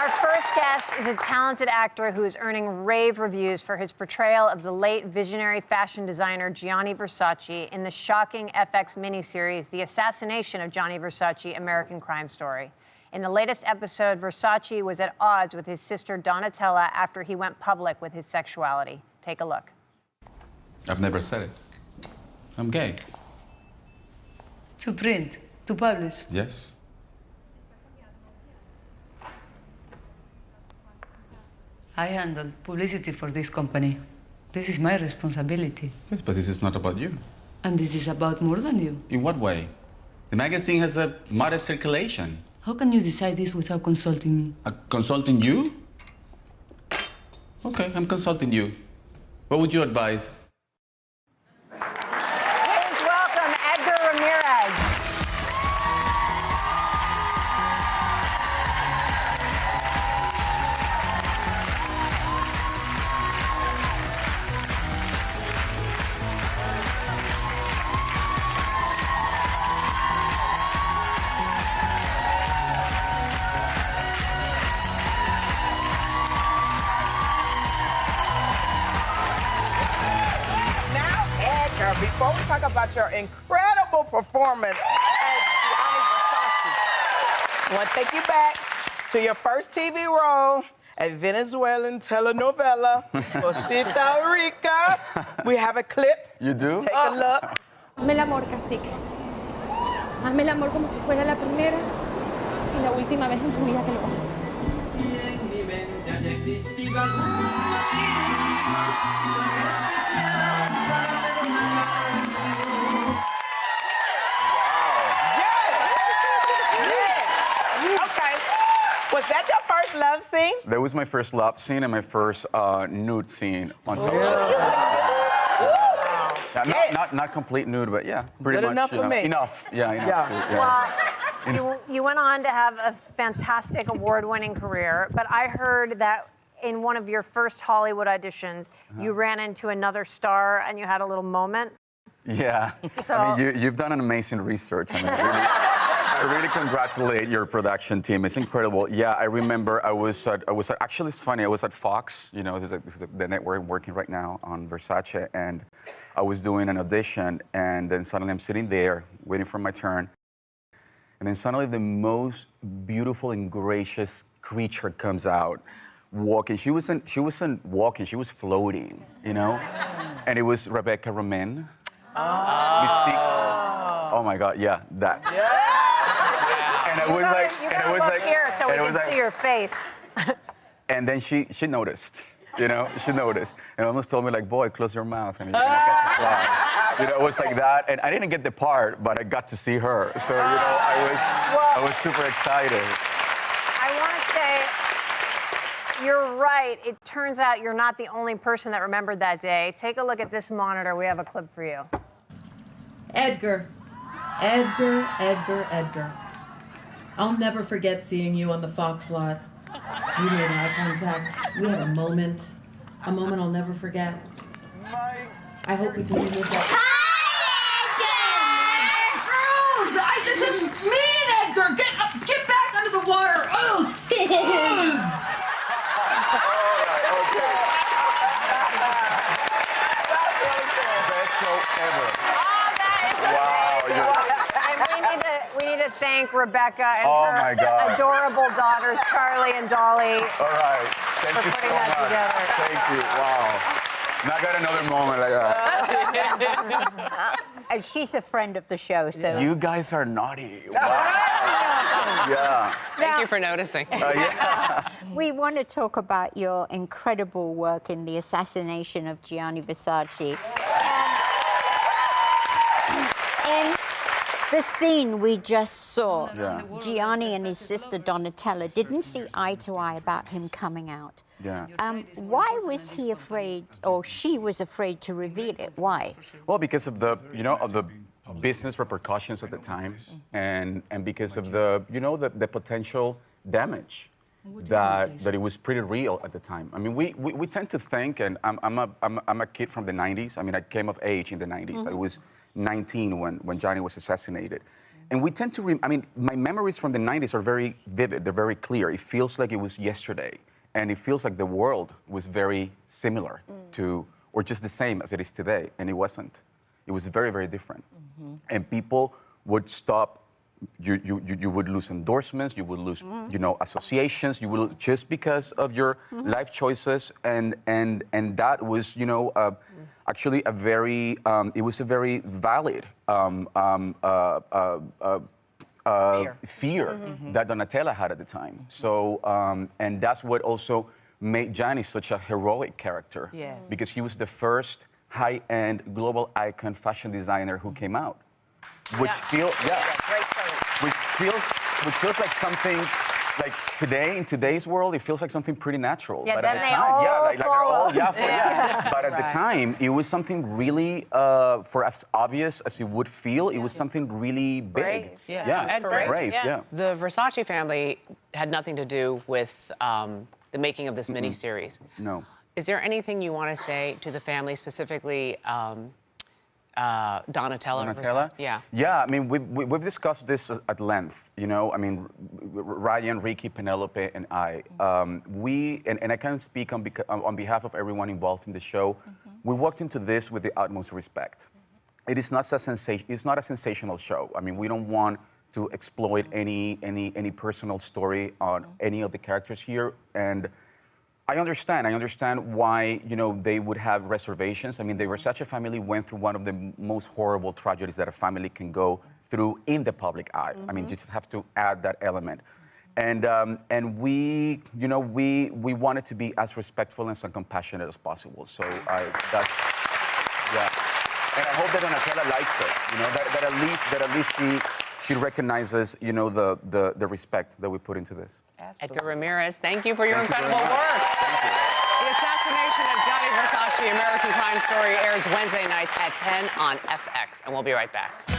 Our first guest is a talented actor who is earning rave reviews for his portrayal of the late visionary fashion designer Gianni Versace in the shocking FX miniseries, The Assassination of Gianni Versace, American Crime Story. In the latest episode, Versace was at odds with his sister Donatella after he went public with his sexuality. Take a look. I've never said it. I'm gay. To print, to publish. Yes. I handle publicity for this company. This is my responsibility. Yes, but this is not about you. And this is about more than you. In what way? The magazine has a modest circulation. How can you decide this without consulting me? Consulting you? Okay, I'm consulting you. What would you advise? Please welcome Edgar Ramirez. Before we talk about your incredible performance as Gianni Versace, I want to take you back to your first TV role, a Venezuelan telenovela, Cosita Rica. We have a clip. You do? Let's take a look. Hazme el amor, cacique. Hazme el amor como si fuera la primera y la última vez en tu vida que lo hagas. Was that your first love scene? That was my first love scene and my first nude scene on television. Yeah, not complete nude, but yeah, pretty Good much. enough for me. Enough, yeah, enough. Yeah. Well, you went on to have a fantastic award-winning career, but I heard that in one of your first Hollywood auditions, you ran into another star and you had a little moment. Yeah, So- I mean, you've done an amazing research. I mean, really, I really congratulate your production team. It's incredible. Yeah, I remember I was at, actually it's funny, I was at Fox, you know, the network I'm working right now on Versace, and I was doing an audition, and then suddenly I'm sitting there waiting for my turn, and then suddenly the most beautiful and gracious creature comes out, walking. She wasn't walking, she was floating, you know? And it was Edgar Ramirez. Mystique. Oh my God, yeah, that. And I was like, You gotta look here so we can see your face. And then she noticed, you know, she noticed, and almost told me like, boy, close your mouth, and you're gonna catch a fly. You know, it was like that, and I didn't get the part, but I got to see her, so you know, I was super excited. I want to say, you're right. It turns out you're not the only person that remembered that day. Take a look at this monitor. We have a clip for you. Edgar. Edgar, Edgar, Edgar. I'll never forget seeing you on the Fox lot. You made eye contact. We had a moment I'll never forget. I hope we can relive that. Girls! This is me and Edgar! Get back under the water! Oh! Best show ever. Oh, that is Wow, and we need to thank Rebecca and Oh, her my God. adorable daughters, Charlie and Dolly. All right, thank For you so putting that much. together. Thank you. Wow. Now I got another moment like that. And she's a friend of the show, so. You guys are naughty. Wow. Yeah. Thank you for noticing. Yeah. We want to talk about your incredible work in The Assassination of Gianni Versace. In the scene we just saw, Yeah. Gianni and his sister Donatella didn't see eye to eye about him coming out. Yeah. Why was he afraid, or she was afraid to reveal it? Why? Well, because of the, you know, of the business repercussions at the time, and because of the, you know, the potential damage that it was pretty real at the time. I mean, we tend to think, and I'm a kid from the 90s. I mean, I came of age in the 90s. I was 19 when Johnny was assassinated. And we tend to, I mean, my memories from the 90s are very vivid, they're very clear. It feels like it was yesterday. And it feels like the world was very similar to, or just the same as it is today. And it wasn't. It was very, very different. And people would stop. You would lose endorsements, you would lose, you know, associations, you will just because of your life choices, and that was, you know, actually a very, it was a very valid fear that Donatella had at the time. So, and that's what also made Gianni such a heroic character, because he was the first high-end global icon fashion designer who came out. Which feels like something like today, in today's world, it feels like something pretty natural. Yeah, but then at the they time, all follow. But at the time, it was something really, for as obvious as it would feel, it was something really big. Brave. Edgar, brave. The Versace family had nothing to do with the making of this miniseries. No. Is there anything you want to say to the family, specifically Donatella? Yeah. Yeah, I mean, we've discussed this at length, you know, I mean, Ryan, Ricky, Penelope, and I. And I can speak on behalf of everyone involved in the show. We walked into this with the utmost respect. It is not it's not a sensational show. I mean, we don't want to exploit any personal story on any of the characters here. And I understand why, you know, they would have reservations. I mean, the Versace family went through one of the most horrible tragedies that a family can go through in the public eye. I mean, you just have to add that element. And we, you know, we wanted to be as respectful and as compassionate as possible. So that's, yeah. And I hope that Donatella likes it, you know, that at least she recognizes, you know, the respect that we put into this. Edgar Ramirez, thank you for your incredible work. Thank you. The Assassination of Gianni Versace, American Crime Story, airs Wednesday nights at 10 on FX, and we'll be right back.